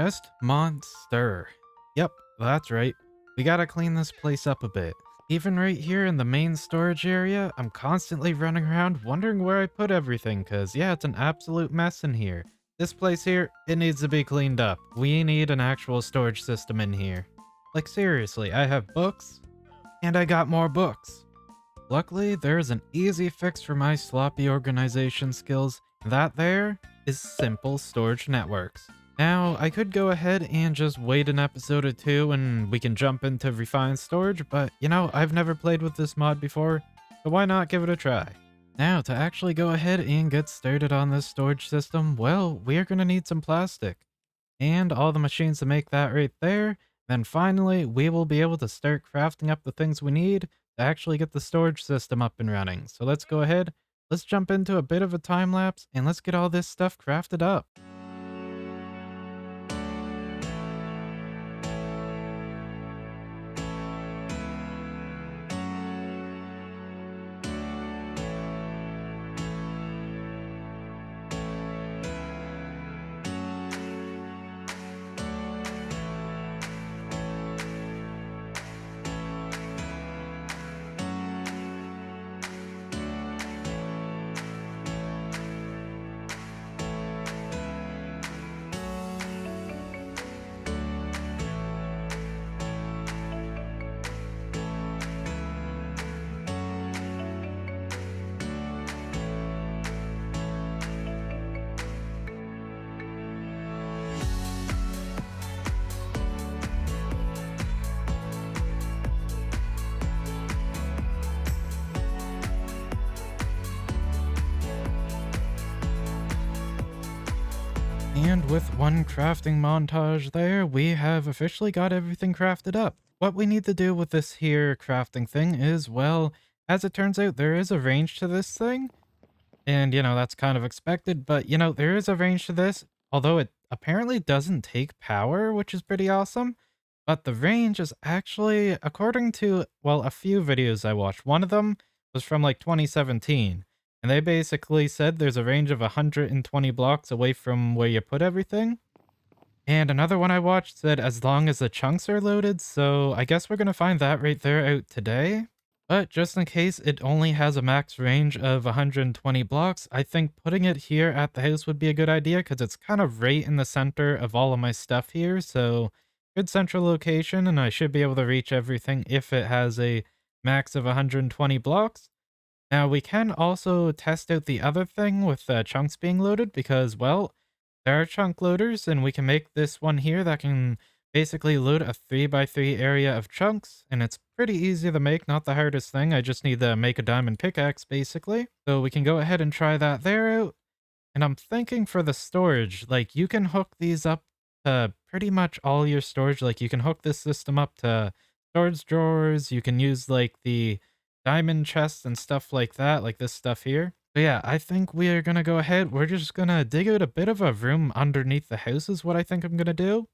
Just monster. Yep, that's right. We gotta clean this place up a bit. Even right here in the main storage area, I'm constantly running around wondering where I put everything, cause yeah, it's an absolute mess in here. This place here, it needs to be cleaned up. We need an actual storage system in here. Like seriously, I have books, and I got more books. Luckily, there's an easy fix for my sloppy organization skills. That there is simple storage networks. Now, I could go ahead and just wait an episode or two and we can jump into refined storage, but you know, I've never played with this mod before, so why not give it a try? Now, to actually go ahead and get started on this storage system, well, we're gonna need some plastic and all the machines to make that right there. Then finally, we will be able to start crafting up the things we need to actually get the storage system up and running. So let's go ahead, let's jump into a bit of a time lapse, and let's get all this stuff crafted up. And with one crafting montage there, we have officially got everything crafted up. What we need to do with this here crafting thing is, well, as it turns out, there is a range to this thing. And, you know, that's kind of expected, but, you know, there is a range to this, although it apparently doesn't take power, which is pretty awesome. But the range is actually, according to, well, a few videos I watched, one of them was from like 2017. And they basically said there's a range of 120 blocks away from where you put everything. And another one I watched said as long as the chunks are loaded, so I guess we're gonna find that right there out today. But just in case it only has a max range of 120 blocks, I think putting it here at the house would be a good idea because it's kind of right in the center of all of my stuff here, so good central location, and I should be able to reach everything if it has a max of 120 blocks. Now, we can also test out the other thing with chunks being loaded because, well, there are chunk loaders, and we can make this one here that can basically load a 3x3 area of chunks, and it's pretty easy to make, not the hardest thing. I just need to make a diamond pickaxe, basically. So we can go ahead and try that there out. And I'm thinking for the storage, like, you can hook these up to pretty much all your storage. Like, you can hook this system up to storage drawers. You can use, like, the diamond chests and stuff like that, like this stuff here. But yeah, I think we are gonna go ahead. We're just gonna dig out a bit of a room underneath the house is what I think I'm gonna do.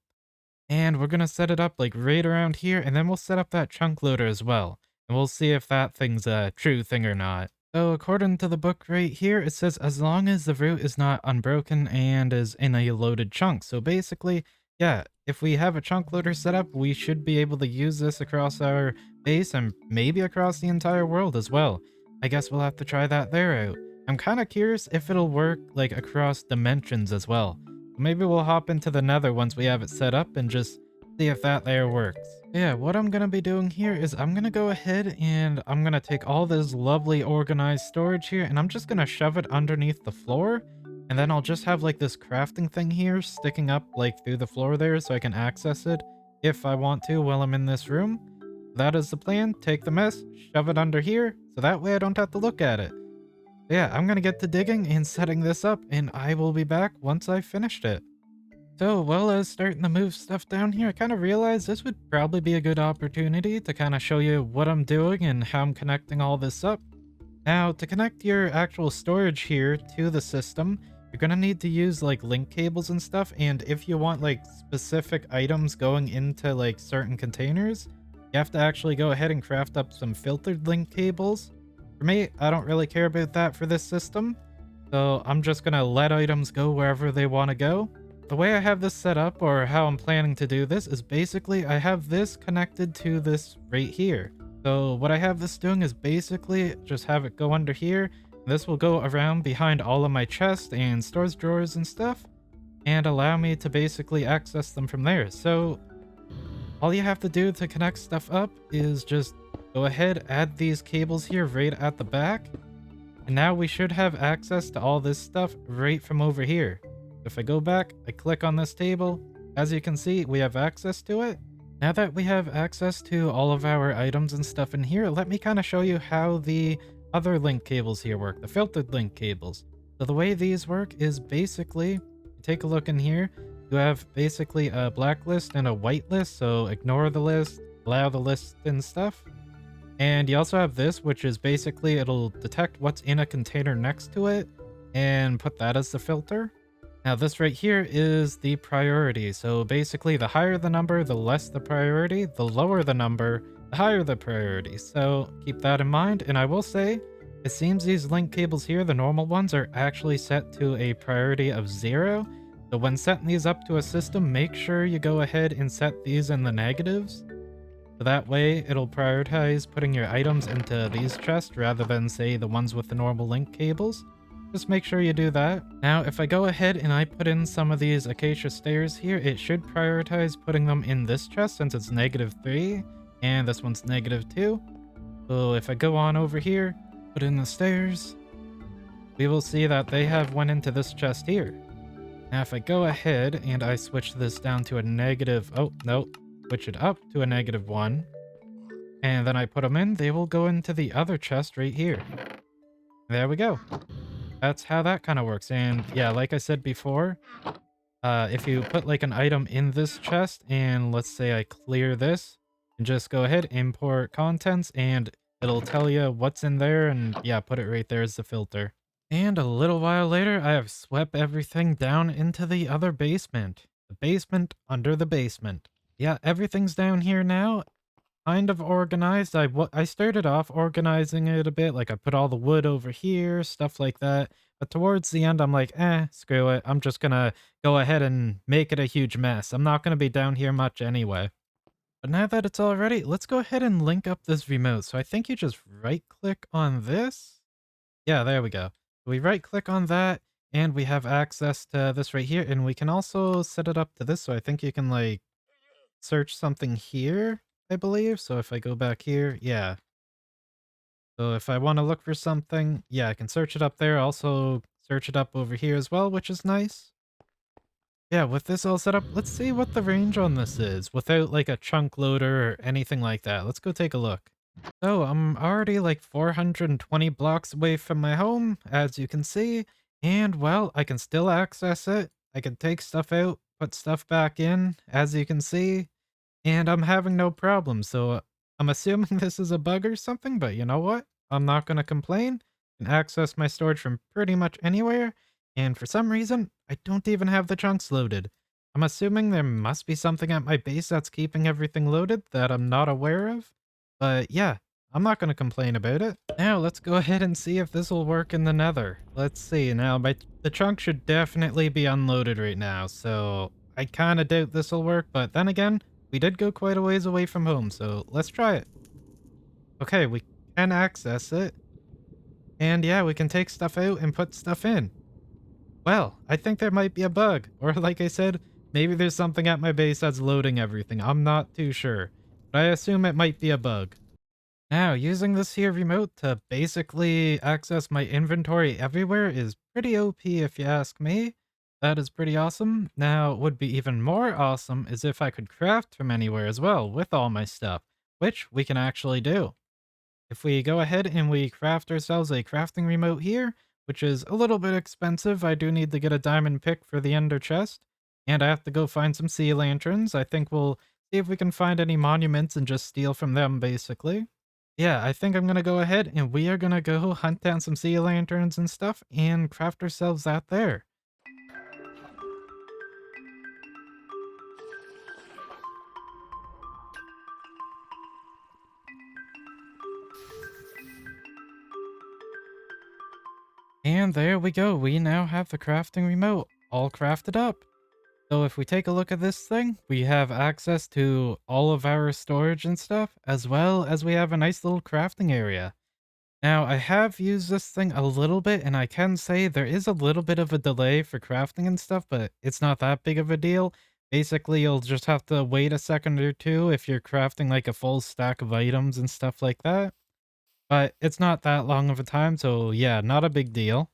And we're gonna set it up like right around here, and then we'll set up that chunk loader as well. And we'll see if that thing's a true thing or not. So according to the book right here, it says as long as the root is not unbroken and is in a loaded chunk. So basically, yeah, if we have a chunk loader set up, we should be able to use this across our base and maybe across the entire world as well. I guess we'll have to try that there out. I'm kind of curious if it'll work like across dimensions as well. Maybe we'll hop into the nether once we have it set up and just see if that there works. Yeah, what I'm gonna be doing here is I'm gonna go ahead and I'm gonna take all this lovely organized storage here and I'm just gonna shove it underneath the floor. And then I'll just have like this crafting thing here sticking up like through the floor there so I can access it if I want to while I'm in this room. That is the plan. Take the mess, shove it under here, so that way I don't have to look at it. Yeah, I'm gonna get to digging and setting this up, and I will be back once I've finished it. So, while I was starting to move stuff down here, I kind of realized this would probably be a good opportunity to kind of show you what I'm doing and how I'm connecting all this up. Now, to connect your actual storage here to the system, you're gonna need to use like link cables and stuff, and if you want like specific items going into like certain containers, you have to actually go ahead and craft up some filtered link cables. For me, I don't really care about that for this system, so I'm just gonna let items go wherever they want to go. the way I have this set up, or how I'm planning to do this, is basically I have this connected to this right here. So what I have this doing is basically just have it go under here. This will go around behind all of my chests and storage drawers and stuff, and allow me to basically access them from there. So all you have to do to connect stuff up is just go ahead, add these cables here right at the back, and now we should have access to all this stuff right from over here. If I go back, I click on this table, as you can see, we have access to it. Now that we have access to all of our items and stuff in here, let me kind of show you how the other link cables here work, the filtered link cables. So the way these work is basically, take a look in here, you have basically a black list and a white list, so ignore the list, allow the list and stuff. And you also have this, which is basically it'll detect what's in a container next to it and put that as the filter. Now this right here is the priority. So basically the higher the number, the less the priority. The lower the number, the higher the priority. So keep that in mind. And I will say, it seems these link cables here, the normal ones, are actually set to a priority of 0. So when setting these up to a system, make sure you go ahead and set these in the negatives. So that way it'll prioritize putting your items into these chests rather than, say, the ones with the normal link cables. Just make sure you do that. Now, if I go ahead and I put in some of these acacia stairs here, it should prioritize putting them in this chest since it's -3, and this one's -2. So if I go on over here, put in the stairs, we will see that they have went into this chest here. Now, if I go ahead and I switch this down to a negative, oh, no, switch it up to a -1, and then I put them in, they will go into the other chest right here. There we go. That's how that kind of works. And yeah, like I said before, if you put like an item in this chest and let's say I clear this and just go ahead, import contents, and it'll tell you what's in there, and yeah, put it right there as the filter. And a little while later, I have swept everything down into the other basement. The basement under the basement. Yeah, everything's down here now, kind of organized. I started off organizing it a bit, like I put all the wood over here, stuff like that. But towards the end, I'm like, screw it. I'm just gonna go ahead and make it a huge mess. I'm not gonna be down here much anyway. But now that it's all ready, let's go ahead and link up this remote. So I think you just right click on this. Yeah, there we go. We right click on that and we have access to this right here. And we can also set it up to this. So I think you can like search something here, I believe. So if I go back here, yeah. So if I want to look for something, yeah, I can search it up there. Also search it up over here as well, which is nice. Yeah, with this all set up, let's see what the range on this is without like a chunk loader or anything like that. Let's go take a look. So I'm already like 420 blocks away from my home, as you can see, and well, I can still access it. I can take stuff out, put stuff back in, as you can see. And I'm having no problem, so I'm assuming this is a bug or something, but you know what? I'm not gonna complain. I can access my storage from pretty much anywhere, and for some reason, I don't even have the chunks loaded. I'm assuming there must be something at my base that's keeping everything loaded that I'm not aware of. But yeah, I'm not gonna complain about it. Now let's go ahead and see if this will work in the nether. Let's see, now the chunk should definitely be unloaded right now, so I kinda doubt this will work, but then again, we did go quite a ways away from home, so let's try it. Okay, we can access it. And yeah, we can take stuff out and put stuff in. Well, I think there might be a bug. Or like I said, maybe there's something at my base that's loading everything. I'm not too sure. But I assume it might be a bug. Now, using this here remote to basically access my inventory everywhere is pretty OP if you ask me. That is pretty awesome. Now, what would be even more awesome is if I could craft from anywhere as well with all my stuff, which we can actually do. If we go ahead and we craft ourselves a crafting remote here, which is a little bit expensive, I do need to get a diamond pick for the ender chest, and I have to go find some sea lanterns. I think we'll see if we can find any monuments and just steal from them, basically. Yeah, I think I'm gonna go ahead and we are gonna go hunt down some sea lanterns and stuff and craft ourselves out there. And there we go. We now have the crafting remote all crafted up. So if we take a look at this thing, we have access to all of our storage and stuff, as well as we have a nice little crafting area. Now, I have used this thing a little bit, and I can say there is a little bit of a delay for crafting and stuff, but it's not that big of a deal. Basically, you'll just have to wait a second or two if you're crafting like a full stack of items and stuff like that. But it's not that long of a time, so yeah, not a big deal.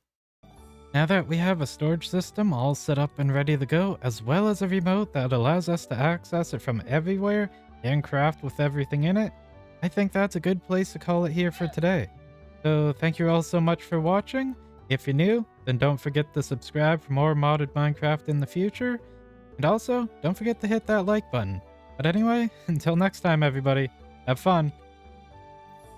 Now that we have a storage system all set up and ready to go, as well as a remote that allows us to access it from everywhere and craft with everything in it, I think that's a good place to call it here for today. So thank you all so much for watching. If you're new, then don't forget to subscribe for more modded Minecraft in the future. And also, don't forget to hit that like button. But anyway, until next time everybody, have fun!